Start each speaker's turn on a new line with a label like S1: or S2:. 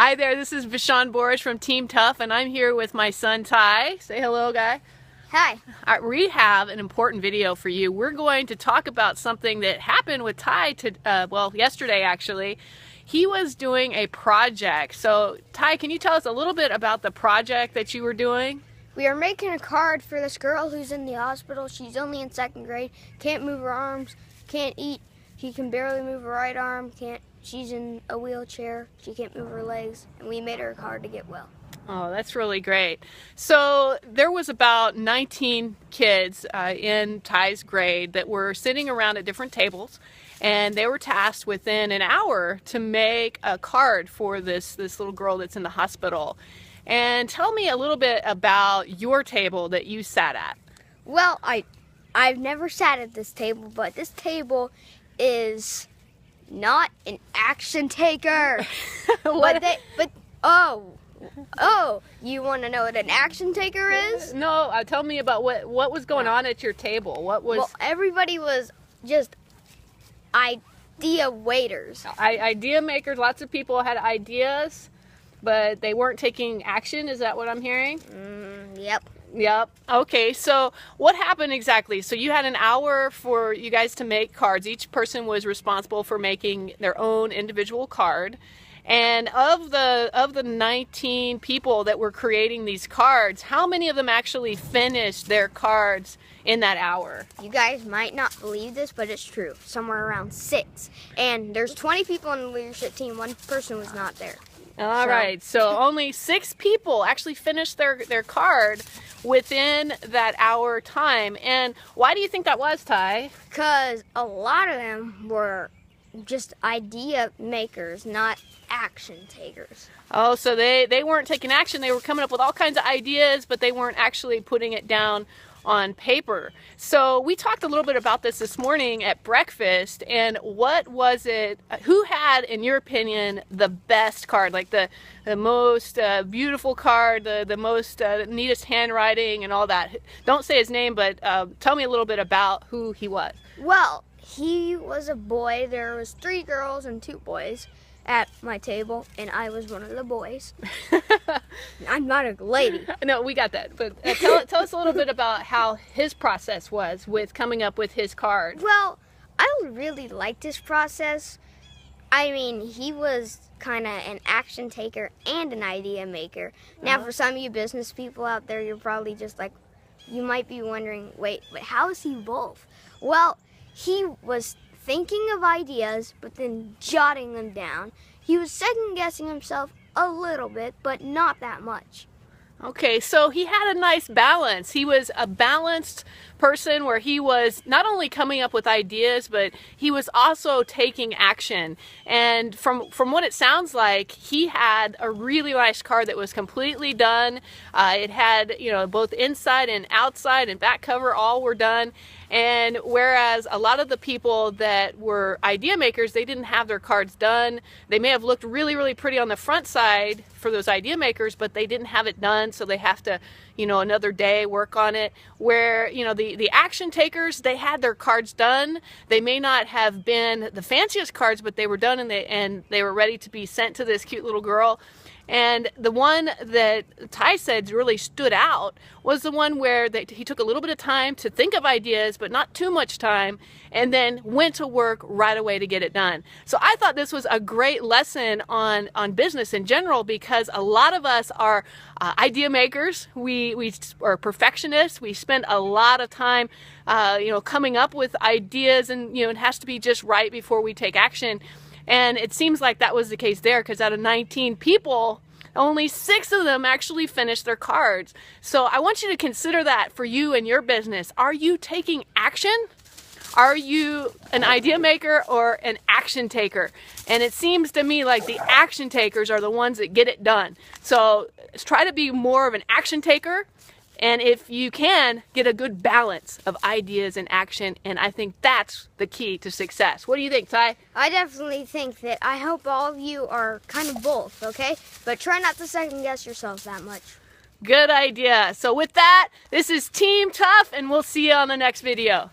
S1: Hi there, this is Vashon Borich from Team Tough, and I'm here with my son Ty. Say hello, guy.
S2: Hi.
S1: We have an important video for you. We're going to talk about something that happened with Ty yesterday actually. He was doing a project. So Ty, can you tell us a little bit about the project that you were doing?
S2: We are making a card for this girl who's in the hospital. She's only in 2nd grade, can't move her arms, can't eat. She can barely move her right arm, she's in a wheelchair, she can't move her legs, and we made her a card to get well.
S1: Oh, that's really great. So there was about 19 kids in Ty's grade that were sitting around at different tables, and they were tasked within an hour to make a card for this little girl that's in the hospital. And tell me a little bit about your table that you sat at.
S2: Well, I've never sat at this table, but this table is not an action taker. Oh, you want to know what an action taker is?
S1: No, tell me about what was going on at your table.
S2: Well, everybody was just idea waiters.
S1: Idea makers. Lots of people had ideas, but they weren't taking action. Is that what I'm hearing?
S2: Yep.
S1: Yep. Okay, so what happened exactly? So you had an hour for you guys to make cards. Each person was responsible for making their own individual card. And of the 19 people that were creating these cards, how many of them actually finished their cards in that hour?
S2: You guys might not believe this, but it's true. Somewhere around 6. And there's 20 people on the leadership team. One person was not there.
S1: All right, so only 6 people actually finished their card within that hour time. And why do you think that was, Ty?
S2: Because a lot of them were just idea makers, not action takers.
S1: Oh, so they weren't taking action. They were coming up with all kinds of ideas, but they weren't actually putting it down on paper. So we talked a little bit about this morning at breakfast, and what was it, who had, in your opinion, the best card, like the most beautiful card, the most neatest handwriting and all that? Don't say his name, but tell me a little bit about who he was.
S2: Well, he was a boy. There was 3 girls and 2 boys at my table, and I was one of the boys. I'm not a lady.
S1: No, we got that. But tell us a little bit about how his process was with coming up with his card.
S2: Well, I really liked his process. I mean, he was kind of an action taker and an idea maker. Now, for some of you business people out there, you're probably just like, you might be wondering, wait, how is he both? Well, he was thinking of ideas, but then jotting them down. He was second-guessing himself a little bit, but not that much.
S1: Okay, so he had a nice balance. He was a balanced person where he was not only coming up with ideas, but he was also taking action. And from what it sounds like, he had a really nice card that was completely done. It had, both inside and outside and back cover all were done. And whereas a lot of the people that were idea makers, they didn't have their cards done. They may have looked really, really pretty on the front side for those idea makers, but they didn't have it done, so they have to, another day work on it. Where, the action takers, they had their cards done. They may not have been the fanciest cards, but they were done and they were ready to be sent to this cute little girl. And the one that Ty said really stood out was the one where he took a little bit of time to think of ideas, but not too much time, and then went to work right away to get it done. So I thought this was a great lesson on business in general, because a lot of us are idea makers. We are perfectionists. We spend a lot of time coming up with ideas, and it has to be just right before we take action. And it seems like that was the case there, because out of 19 people, only 6 of them actually finished their cards. So I want you to consider that for you and your business. Are you taking action? Are you an idea maker or an action taker? And it seems to me like the action takers are the ones that get it done. So try to be more of an action taker. And if you can, get a good balance of ideas and action, and I think that's the key to success. What do you think, Ty?
S2: I definitely think that. I hope all of you are kind of both, okay? But try not to second guess yourselves that much.
S1: Good idea. So with that, this is Team Tough, and we'll see you on the next video.